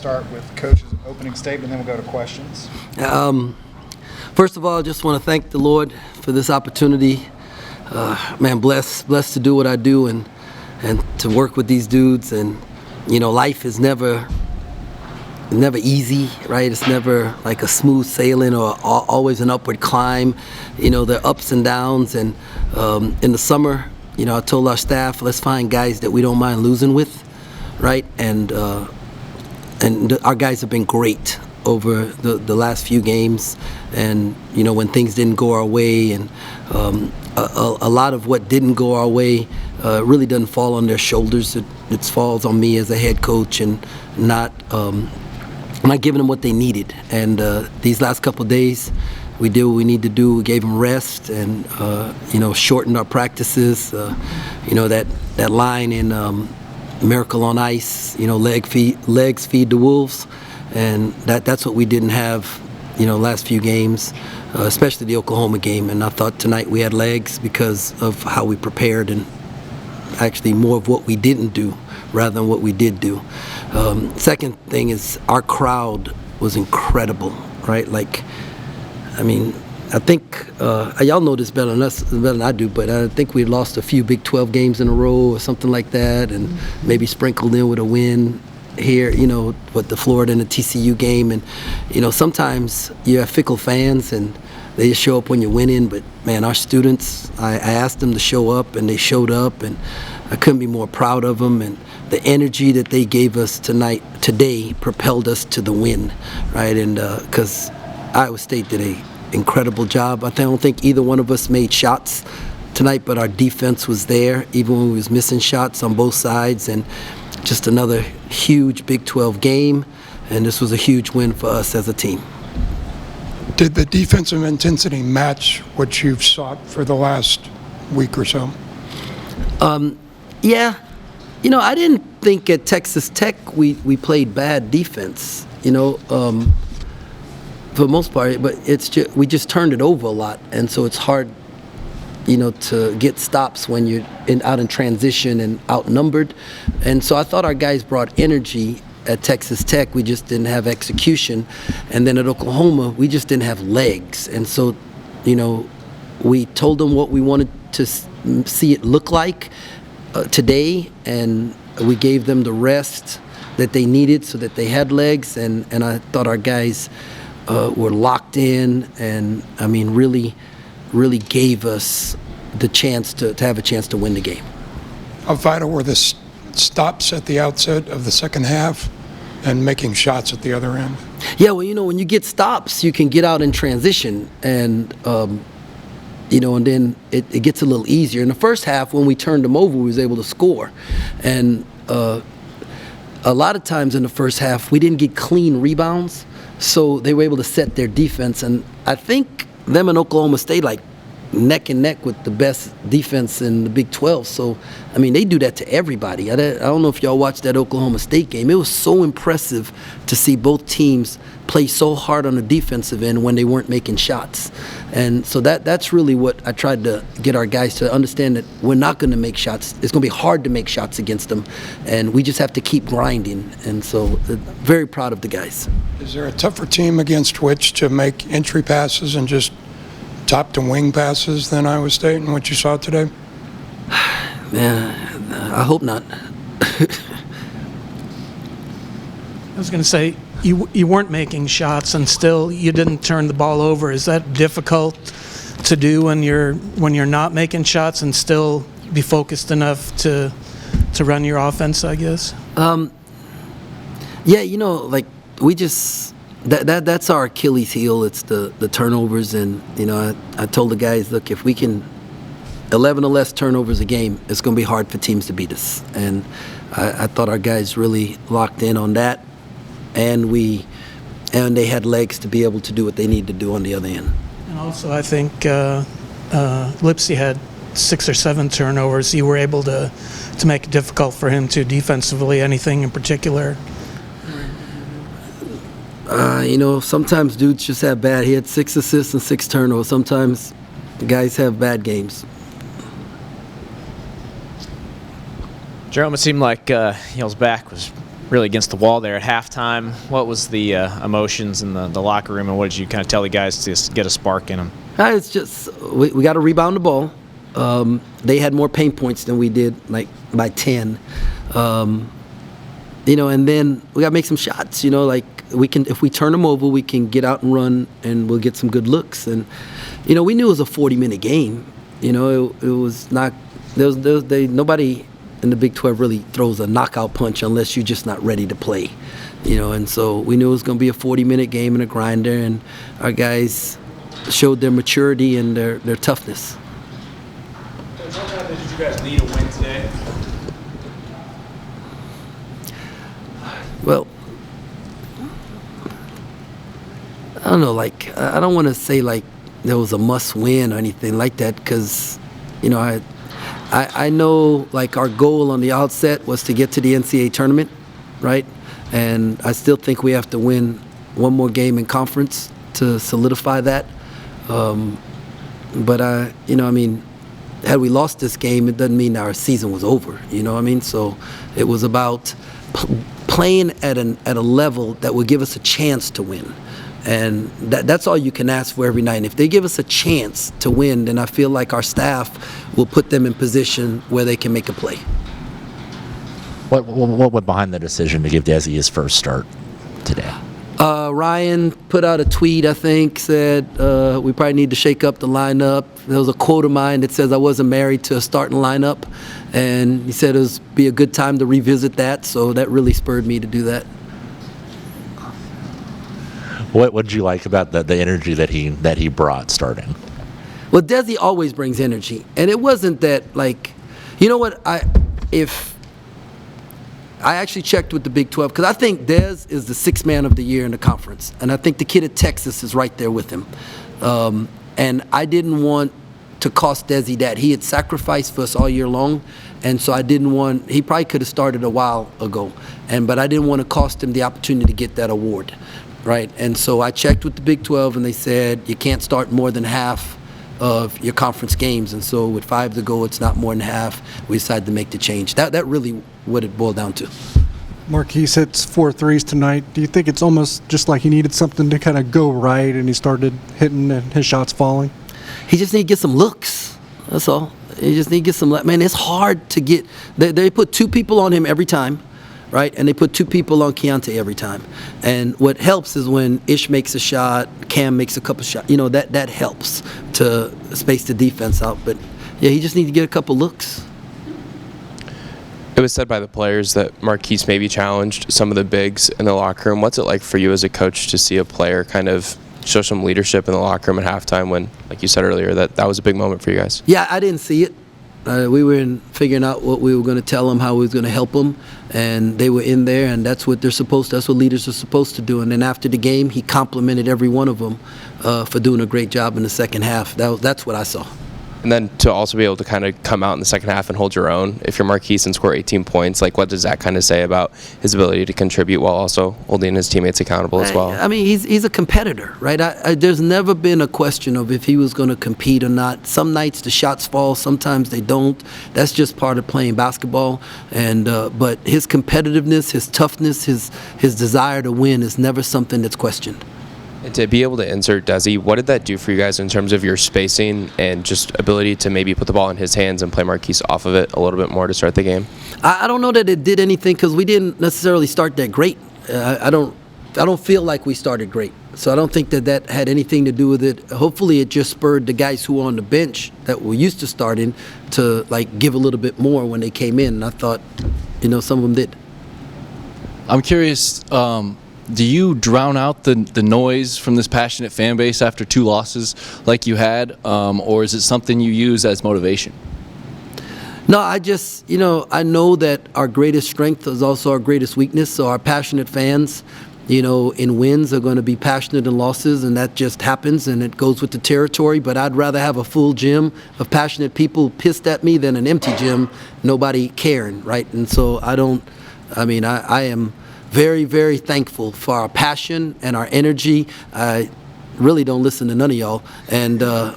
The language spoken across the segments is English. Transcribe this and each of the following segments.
start with Coach's opening statement, then we'll go to questions. First of all, I just want to thank the Lord for this opportunity. Man, blessed to do what I do and to work with these dudes. And, life is never easy, right? It's never like a smooth sailing or always an upward climb. There are ups and downs. And in the summer, I told our staff, let's find guys that we don't mind losing with, right? And our guys have been great over the last few games. And, when things didn't go our way and a lot of what didn't go our way really doesn't fall on their shoulders. It falls on me as a head coach and not giving them what they needed. And these last couple of days, we did what we need to do. We gave them rest and, shortened our practices. That line in Miracle on Ice, legs feed the wolves. And that's what we didn't have, last few games, especially the Oklahoma game. And I thought tonight we had legs because of how we prepared and actually more of what we didn't do rather than what we did do. Second thing is our crowd was incredible, right? I think y'all know this better than I do, but I think we lost a few Big 12 games in a row or something like that, and maybe sprinkled in with a win here, with the Florida and the TCU game. And, sometimes you have fickle fans and they just show up when you're winning. But, man, our students, I asked them to show up and they showed up, and I couldn't be more proud of them. And the energy that they gave us today propelled us to the win, right? And because Iowa State did an incredible job. I don't think either one of us made shots tonight, but our defense was there even when we was missing shots on both sides. And just another huge Big 12 game, and this was a huge win for us as a team. Did the defensive intensity match what you've sought for the last week or so? Yeah. I didn't think at Texas Tech we played bad defense, for the most part, but we just turned it over a lot, and so it's hard to get stops when you're out in transition and outnumbered. And so I thought our guys brought energy at Texas Tech. We just didn't have execution. And then at Oklahoma, we just didn't have legs. And so, we told them what we wanted to see it look like today, and we gave them the rest that they needed so that they had legs. And I thought our guys were locked in and, really gave us the chance to have a chance to win the game. How vital were the stops at the outset of the second half and making shots at the other end? Yeah, well, when you get stops, you can get out in transition, and and then it gets a little easier. In the first half, when we turned them over, we was able to score, and a lot of times in the first half, we didn't get clean rebounds, so they were able to set their defense. And I think them and Oklahoma State neck and neck with the best defense in the Big 12. So, they do that to everybody. I don't know if y'all watched that Oklahoma State game. It was so impressive to see both teams play so hard on the defensive end when they weren't making shots. And so that's really what I tried to get our guys to understand, that we're not going to make shots. It's going to be hard to make shots against them, and we just have to keep grinding. And so very proud of the guys. Is there a tougher team against which to make entry passes and just top to wing passes than Iowa State and what you saw today? Man, I hope not. I was going to say, you weren't making shots and still you didn't turn the ball over. Is that difficult to do when you're not making shots and still be focused enough to run your offense, I guess? Yeah, we just that's our Achilles heel. It's the turnovers, and I told the guys, look, if we can 11 or less turnovers a game, it's going to be hard for teams to beat us. And I thought our guys really locked in on that, and they had legs to be able to do what they need to do on the other end. And also, I think Lipsy had 6 or 7 turnovers. You were able to make it difficult for him to defensively. Anything in particular? Sometimes dudes just have bad. He had 6 assists and 6 turnovers. Sometimes the guys have bad games. Jerome, it seemed like y'all's back was really against the wall there at halftime. What was the emotions in the locker room, and what did you kind of tell the guys to just get a spark in them? It's just we got to rebound the ball. They had more pain points than we did, like by 10. And then we got to make some shots. Like we can, if we turn them over, we can get out and run, and we'll get some good looks. And we knew it was a 40-minute game. It was not. Nobody in the Big 12 really throws a knockout punch unless you're just not ready to play. And so we knew it was going to be a 40-minute game and a grinder, and our guys showed their maturity and their toughness. How did you guys need a win today? Well, I don't know, like, I don't want to say, like, there was a must-win or anything like that, because, I know, like, our goal on the outset was to get to the NCAA tournament, right? And I still think we have to win one more game in conference to solidify that. But, had we lost this game, it doesn't mean our season was over, So it was about playing at a level that would give us a chance to win. And that's all you can ask for every night. And if they give us a chance to win, then I feel like our staff will put them in position where they can make a play. What went behind the decision to give Desi his first start today? Ryan put out a tweet, I think, said we probably need to shake up the lineup. There was a quote of mine that says I wasn't married to a starting lineup, and he said it would be a good time to revisit that, so that really spurred me to do that. What did you like about the energy that he brought starting? Well, Desi always brings energy, and it wasn't that, like, you know what, I actually checked with the Big 12, because I think Dez is the sixth man of the year in the conference, and I think the kid at Texas is right there with him. And I didn't want to cost Desi that. He had sacrificed for us all year long, and so I didn't want, he probably could have started a while ago, but I didn't want to cost him the opportunity to get that award, right? And so I checked with the Big 12, and they said you can't start more than half of your conference games, and so with 5 to go, it's not more than half. We decided to make the change. That really what it boiled down to. Marquise hits 4 threes tonight. Do you think it's almost just like he needed something to kind of go right, and he started hitting and his shots falling? He just need to get some looks. That's all. He just need to get some. Man, it's hard to get. They put 2 people on him every time, right? And they put 2 people on Keontae every time. And what helps is when Ish makes a shot, Cam makes a couple shots. That helps to space the defense out. But yeah, he just needs to get a couple looks. It was said by the players that Marquise maybe challenged some of the bigs in the locker room. What's it like for you as a coach to see a player kind of show some leadership in the locker room at halftime when, like you said earlier, that was a big moment for you guys? Yeah, I didn't see it. We were figuring out what we were going to tell them, how we was going to help them, and they were in there, and that's what that's what leaders are supposed to do. And then after the game, he complimented every one of them for doing a great job in the second half. That's what I saw. And then to also be able to kind of come out in the second half and hold your own, if you're Marquise and score 18 points, like what does that kind of say about his ability to contribute while also holding his teammates accountable as well? I mean, he's a competitor, right? There's never been a question of if he was going to compete or not. Some nights the shots fall, sometimes they don't. That's just part of playing basketball. And but his competitiveness, his toughness, his desire to win is never something that's questioned. And to be able to insert Desi, what did that do for you guys in terms of your spacing and just ability to maybe put the ball in his hands and play Marquise off of it a little bit more to start the game? I don't know that it did anything because we didn't necessarily start that great. I don't feel like we started great. So I don't think that had anything to do with it. Hopefully it just spurred the guys who were on the bench that were used to starting to like give a little bit more when they came in. And I thought, some of them did. I'm curious, do you drown out the noise from this passionate fan base after 2 losses like you had, or is it something you use as motivation? No, I just, I know that our greatest strength is also our greatest weakness. So our passionate fans, in wins are going to be passionate in losses, and that just happens, and it goes with the territory. But I'd rather have a full gym of passionate people pissed at me than an empty gym, nobody caring, right? And so I am very, very thankful for our passion and our energy. I really don't listen to none of y'all. And, I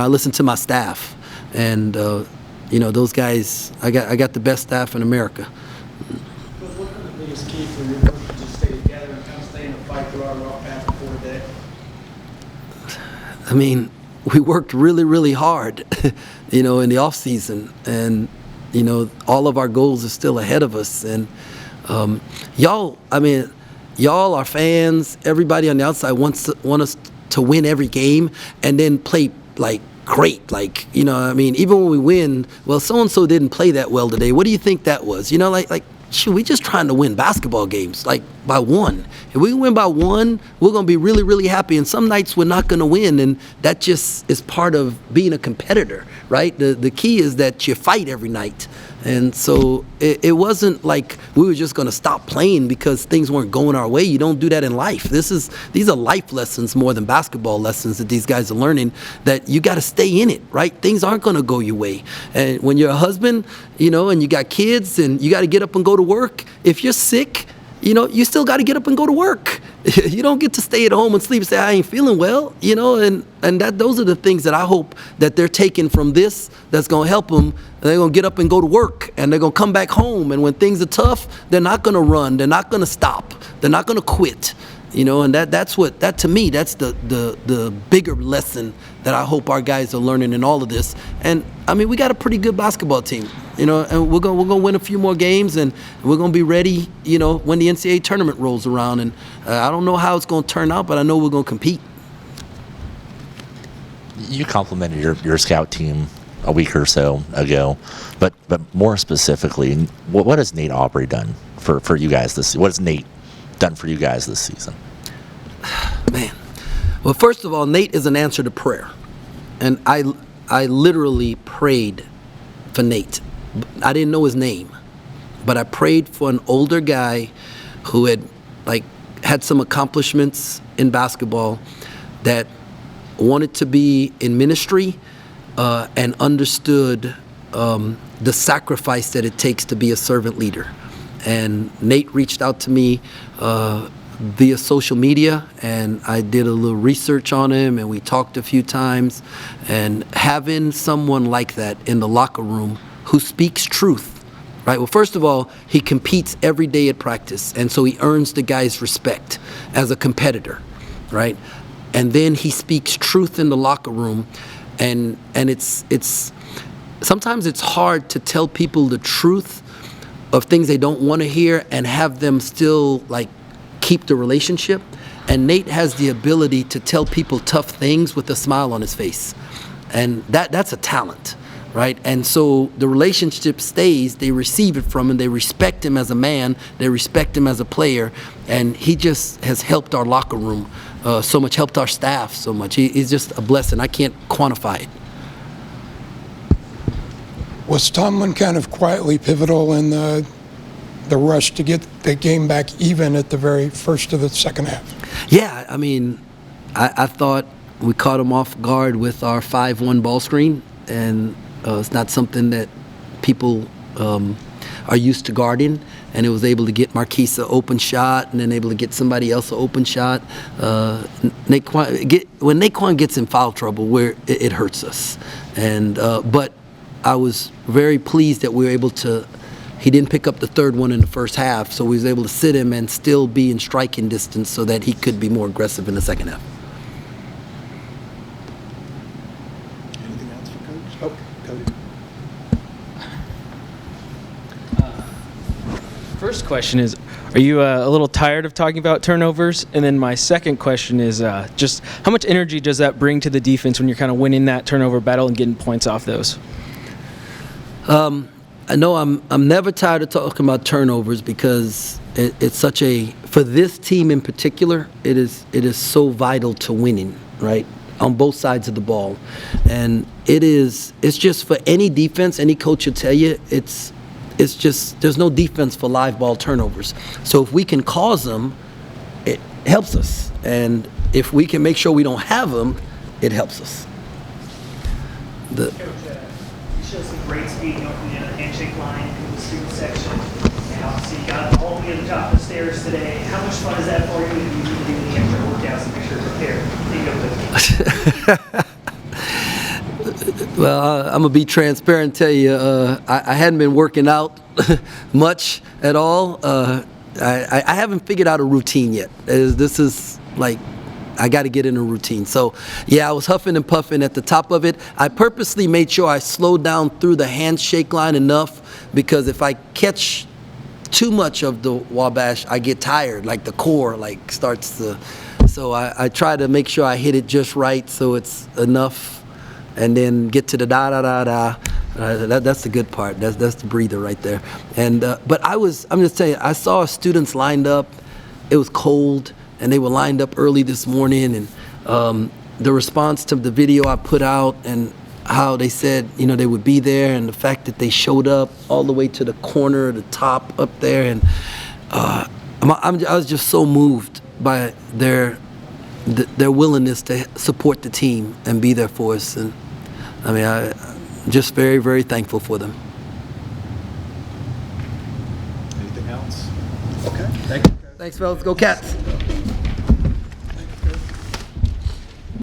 listen to my staff. And, those guys, I got the best staff in America. What are the biggest key work to just stay together and kind of stay in a fight throughout a rough back and forth day? I mean, we worked really, really hard, in the off season, and all of our goals are still ahead of us. And y'all, our fans, everybody on the outside want us to win every game and then play like great. Even when we win, well, so and so didn't play that well today. What do you think that was? Shoot, we just trying to win basketball games, by one. If we win by one, we're going to be really, really happy. And some nights we're not going to win, and that just is part of being a competitor, right? The key is that you fight every night. And so it wasn't like we were just going to stop playing because things weren't going our way. You don't do that in life. These are life lessons more than basketball lessons that these guys are learning, that you got to stay in it, right? Things aren't going to go your way. And when you're a husband, and you got kids and you got to get up and go to work, if you're sick, you still got to get up and go to work. You don't get to stay at home and sleep and say, I ain't feeling well, and those are the things that I hope that they're taking from this that's going to help them. They're going to get up and go to work, and they're going to come back home, and when things are tough, they're not going to run, they're not going to stop, they're not going to quit, and that to me, that's the bigger lesson that I hope our guys are learning in all of this. And we got a pretty good basketball team, and we're gonna win a few more games, and we're gonna be ready, when the NCAA tournament rolls around. And I don't know how it's gonna turn out, but I know we're gonna compete. You complimented your scout team a week or so ago, but more specifically, what has Nate Aubrey done for you guys this season? What has Nate done for you guys this season? Man, well, first of all, Nate is an answer to prayer, and I literally prayed for Nate. I didn't know his name, but I prayed for an older guy who had some accomplishments in basketball, that wanted to be in ministry, and understood the sacrifice that it takes to be a servant leader. And Nate reached out to me via social media, and I did a little research on him, and we talked a few times. And having someone like that in the locker room who speaks truth, right? Well, first of all, he competes every day at practice, and so he earns the guy's respect as a competitor, right? And then he speaks truth in the locker room, and it's sometimes it's hard to tell people the truth of things they don't want to hear and have them still keep the relationship. And Nate has the ability to tell people tough things with a smile on his face, and that's a talent, right? And so the relationship stays. They receive it from him. They respect him as a man. They respect him as a player, and he just has helped our locker room so much, helped our staff so much. He's just a blessing. I can't quantify it. Was Tomlin kind of quietly pivotal in the rush to get the game back even at the very first of the second half? Yeah, I thought we caught him off guard with our 5-1 ball screen, and it's not something that people are used to guarding, and it was able to get Marquise an open shot, and then able to get somebody else an open shot. When Naquan gets in foul trouble, where it hurts us, and but I was very pleased that we were able to. He didn't pick up the third one in the first half, so we was able to sit him and still be in striking distance so that he could be more aggressive in the second half. Anything else for Coach? Oh, Cody. First question is, are you a little tired of talking about turnovers? And then my second question is just how much energy does that bring to the defense when you're kind of winning that turnover battle and getting points off those? I know I'm never tired of talking about turnovers, because it's such for this team in particular, it is so vital to winning, right? On both sides of the ball. And it's just for any defense, any coach will tell you, it's just, there's no defense for live ball turnovers. So if we can cause them, it helps us. And if we can make sure we don't have them, it helps us. Coach, you showed some great speed going from the handshake line to the student section, and obviously you got all the way to the top of the stairs today. How much fun is that for you? Do you need to do the extra workouts and make sure you're prepared? Well, I'm gonna be transparent and tell you, I hadn't been working out much at all. I haven't figured out a routine yet. This is like, I got to get in a routine. So, yeah, I was huffing and puffing at the top of it. I purposely made sure I slowed down through the handshake line enough, because if I catch too much of the Wabash, I get tired, like the core like starts to, so I try to make sure I hit it just right so it's enough, and then get to the da-da-da-da. That's the good part. That's the breather right there. And but I'm just telling you, I saw students lined up. It was cold, and they were lined up early this morning. And the response to the video I put out, and how they said, you know, they would be there, and the fact that they showed up all the way to the corner, the top up there, and I was just so moved by their willingness to support the team and be there for us. And I mean, I'm just very, very thankful for them. Anything else? Okay. Thank you. Thanks, fellas. Go Cats.